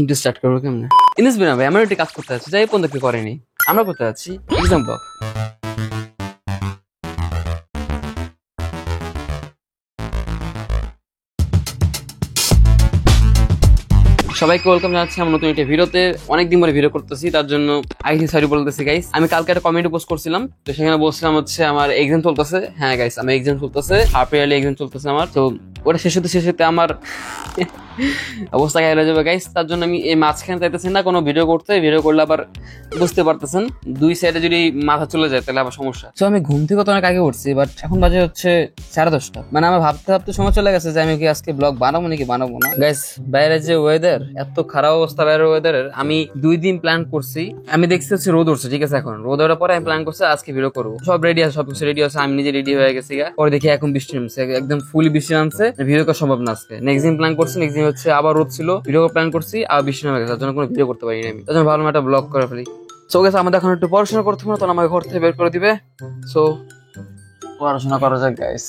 Into start করবো কেমন? ইনিস বিনা ভাই, আমার একটি কাজ করতে যাচ্ছি, যাই পর্যন্ত কেউ করেনি, আমরা করতে যাচ্ছি এক্সাম ব্লগ। সবাইকে ওয়েলকাম জানাচ্ছি আমার নতুন একটা ভিডিওতে। অনেকদিন পরে ভিডিও করতেছি, তার জন্য আইসি সরি বলতেছি গাইস। আমি কালকে একটা কমেন্ট পোস্ট করছিলাম, তো সেখানে বলছিলাম হচ্ছে আমার এক্সাম চলতেছে। হ্যাঁ গাইস, আমার এক্সাম চলতেছে, হাফ ইয়ারলি এক্সাম চলতেছে আমার। তো ওটা শেষ হতে আমার অবস্থা খারাপ হয়ে যাবে গাইস। তার জন্য আমি এই মাঝখানে চাইতেছি না কোনো ভিডিও করতে। ভিডিও করলে আবার বুঝতে পারতেছেন দুই সাইডে যদি মাথা চলে যায় তাহলে আবার সমস্যা। তো আমি ঘুম থেকে তো অনেক আগে উঠছি, বাট এখন বাজে হচ্ছে 10:30। মানে আমার ভাবতে ভাবতে সময় চলে গেছে যে আমি কি আজকে ব্লগ বানাবো নাকি বানাবো না। গাইস বাইরে যে ওয়েদার, এত খারাপ অবস্থা বাইরের ওয়েদারের, আমি 2 দিন প্ল্যান করছি। আমি দেখছি হচ্ছে রোদ উঠছে, ঠিক আছে, এখন রোদ ওঠার পরে আমি প্ল্যান করছি আজকে ভিডিও করবো। সব রেডি আছে, সবকিছু রেডি আছে, আমি নিজে রেডি হয়ে গেছি। পরে দেখি এখন বৃষ্টি নামছে, একদম ফুল বৃষ্টি নামছে, ভিডিও করা সম্ভব না আজকে। নেক্সট দিন প্ল্যান করছি, নেক্সট দিন হচ্ছে আবার রোদ ছিল, ভিডিও প্ল্যান করছি আর বৃষ্টি নামে গেছে, তার জন্য কোনো ভিডিও করতে পারিনি আমি। তার জন্য ভালো একটা ব্লগ করে ফেলি। সো গেছে আমাদের এখন একটু পড়াশোনা করতে হবে, তখন আমাকে ঘর থেকে বের করে দিবে। সো পড়াশোনা করা যাক গাইস।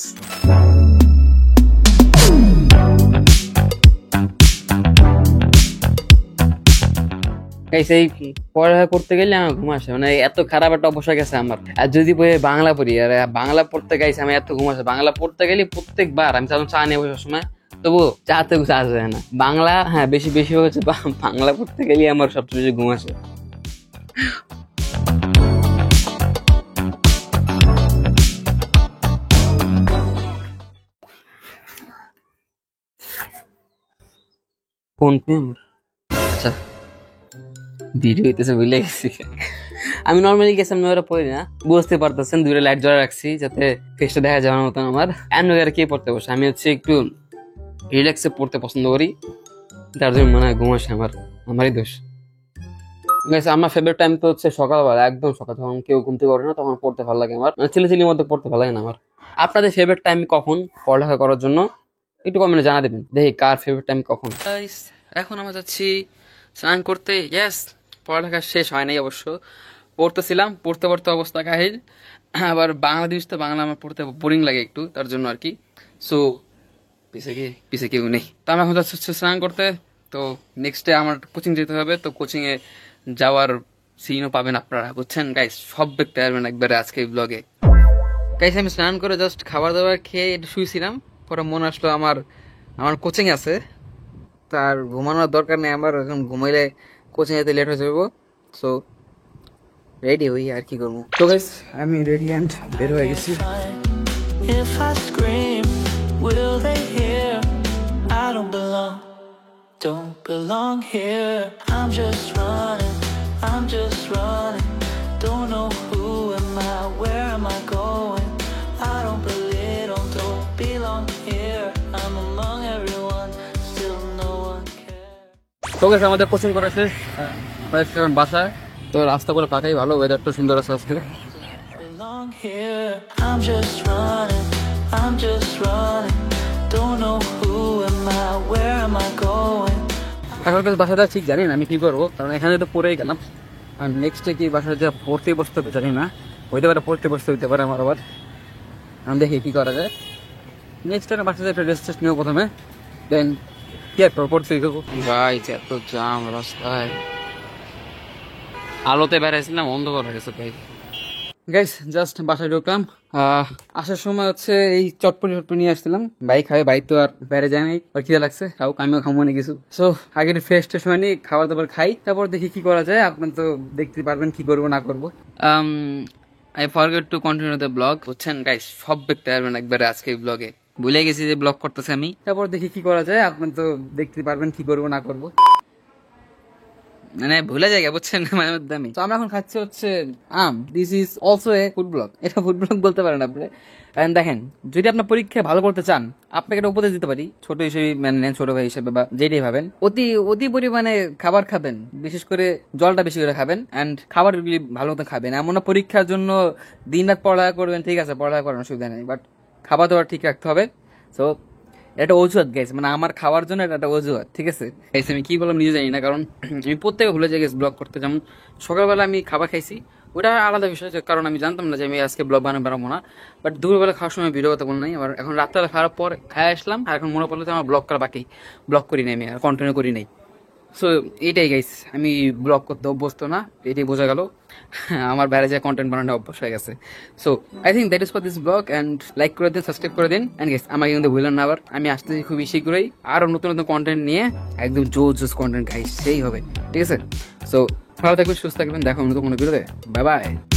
এই পড়ালেখা করতে গেলে আমার ঘুম আসে, মানে এত খারাপ একটা অবস্থা গেছে আমার। আর যদি বাংলা পড়ি, আর বাংলা পড়তে গাইছে আমি এত ঘুম আসে। বাংলা পড়তে গেলে প্রত্যেকবার আমি চা নিয়ে বসার সময় তবু চাতে চা আসে না। বাংলা হ্যাঁ বেশি বেশি হচ্ছে, বাংলা পড়তে গেলে আমার সবচেয়ে বেশি ঘুম আসে। কোন আচ্ছা ভিডিও হইতেছে বুঝলে গেছি। আমি নর্মালি গেছিলাম, ওরা পড়ি না, বুঝতে পারতেছেন, 2টা লাইট জ্বলা রাখছি যাতে ফেসটা দেখা যাওয়ার মতন আমার। অ্যান্ড কে পড়তে বসে, আমি হচ্ছে একটু রিল্যাক্সে পড়তে পছন্দ করি, তার জন্য মনে হয় ঘুম আসে আমার, আমারই দোষ। আমার ফেভারিট টাইম তো হচ্ছে সকালবেলা, একদম সকাল, যখন কেউ ঘুম থেকে ওঠে না তখন পড়তে ভালো লাগে আমার, মানে চিলির মধ্যে পড়তে ভালো লাগে না আমার। আপনাদের ফেভারিট টাইম কখন পড়ালেখা করার জন্য একটু কমেন্টে জানা দেবেন, দেখি কার ফেভারিট টাইম কখন। এখন আমরা যাচ্ছি স্নান করতে। ইয়েস, পড়ালেখা শেষ হয় নাই অবশ্য, পড়তেছিলাম, পড়তে পড়তে অবস্থা কাহিল। আবার বাংলাদেশ তো বাংলা আমার পড়তে বোরিং লাগে একটু, তার জন্য আর কি। সো পিছে কেউ নেই, তো আমি এখন যাচ্ছি স্নান করতে। তো নেক্সট ডে আমার কোচিং যেতে হবে, তো কোচিংয়ে যাওয়ার সিনও পাবেন আপনারা, বুঝছেন গাইস, সব দেখতে পারবেন একবারে আজকে এই ব্লগে। গাইস আমি স্নান করে জাস্ট খাবার দাবার খেয়ে একটু শুয়েছিলাম, পরে মনে আসলো আমার আমার কোচিং আছে, তার ঘুমানোর দরকার নেই আমার, এখন ঘুমাইলে কোচিং যেতে লেট হয়ে যাবো। সো রেডি হই, আর কি করবো। তো গাইস আমি রেডি অ্যান্ড বের হয়ে গেছি। If I scream, will they hear? I don't belong here. I'm just running, don't know who am I, where am I going? I don't belong here. I'm among everyone, still no one cares. তো গেছে আমাদের coaching করা শেষ, বাসায় তো রাস্তা করে ফাঁকাই ভালো, ওয়েদারটা সুন্দর আছে আজকে। I'm just running, don't know who am I, where am I going? এখন বাসাটা ঠিক জানি না আমি কি করবো, কারণ এখানে তো পড়েই গেলাম, আর নেক্সটে কি বাসায় যা পড়তে বসতে হবে জানি না, হইতে পারে পড়তে বসতে হইতে পারে আমার আবার। আমি দেখি কি করা যায়। নেক্সট টাইম বাসায় একটা রেস্ট টেস্ট নিও প্রথমে, দেন কি আর পড়তে দেবো। ভাই এত জাম রাস্তায়, আলোতে বেড়াইছিলাম, অন্ধকার হয়ে গেছে ভাই। গাইস জাস্ট বাসায় ঢুকলাম, আসার সময় হচ্ছে এই চটপটি নিয়ে আসছিলাম, বাইক খাবে, বাইক তো আর বেড়ে যায় নাই, আর খিদে লাগছে, আমিও খাবো না কিছু। সো আগে ফ্রেশ ট্রেশ হয়নি, খাবার দাবার খাই, তারপর দেখি কি করা যায়। আপনার তো দেখতে পারবেন কি করবো না করবো। I forget to continue the blog, বুঝছেন গাইস, সব দেখতে পারবেন একবারে আজকে এই ব্লগে। ভুলে গেছি যে ব্লগ করতেছে আমি, তারপর দেখি কি করা যায়। আপনার তো দেখতে পারবেন কি করবো না করবো, মানে ভুলে যায় বুঝছেন মাঝে মধ্যে আমি। তো আমরা এখন খাচ্ছি হচ্ছে this is also a food blog, এটা ফুড ব্লগ বলতে পারেন আপনি। দেখেন, যদি আপনার পরীক্ষায় ভালো করতে চান, আপনাকে একটা উপদেশ দিতে পারি, ছোট হিসেবে মানে নেন, ছোট ভাই হিসেবে বা যেটাই ভাবেন, অতি পরিমাণে খাবার খাবেন, বিশেষ করে জলটা বেশি করে খাবেন, অ্যান্ড খাবার ভালো মতো খাবেন। এমন না পরীক্ষার জন্য দিন রাত পড়ালেখা করবেন, ঠিক আছে, পড়ালেখা করার অসুবিধা নেই, বাট খাবার দাবার ঠিক রাখতে হবে। সো এটা অজুহাত গাইস, মানে আমার খাওয়ার জন্য এটা একটা অজুহাত, ঠিক আছে গাইস। আমি কি বললাম নিজে জানি না, কারণ আমি প্রত্যেকে ভুলে যাই ব্লগ করতে। যেমন সকালবেলা আমি খাবার খাইছি, ওটা আলাদা বিষয়, কারণ আমি জানতাম না যে আমি আজকে ব্লগ বানাবো না, বাট দুপুরবেলা খাওয়ার সময় ভিডিও কথা বল নাই। আবার এখন রাত্রেবেলা খাওয়ার পর খাই আসলাম, আর এখন মনে পড়লো যে আমার ব্লগ করা বাকি, ব্লগ করি নাই আমি, আর কন্টিনিউ করি নাই। সো এটাই গাইস, আমি ব্লগ করতে অভ্যস্ত না, এটাই বোঝা গেল। আমার বাইরে যে কন্টেন্ট বানানো অভ্যাস হয়ে গেছে। So I think that is for this blog, and like করে দিন, সাবস্ক্রাইব করে দিন, অ্যান্ড গাইস আমাকে কিন্তু ভুলেন না আবার, আমি আসতেছি খুবই শীঘ্রই আরও নতুন নতুন কন্টেন্ট নিয়ে, একদম জোস কন্টেন্ট গাইস সেই হবে, ঠিক আছে? সো ভালো থাকবেন, সুস্থ থাকবেন, দেখা নতুন কোনো ভিডিওতে, বাই বাই।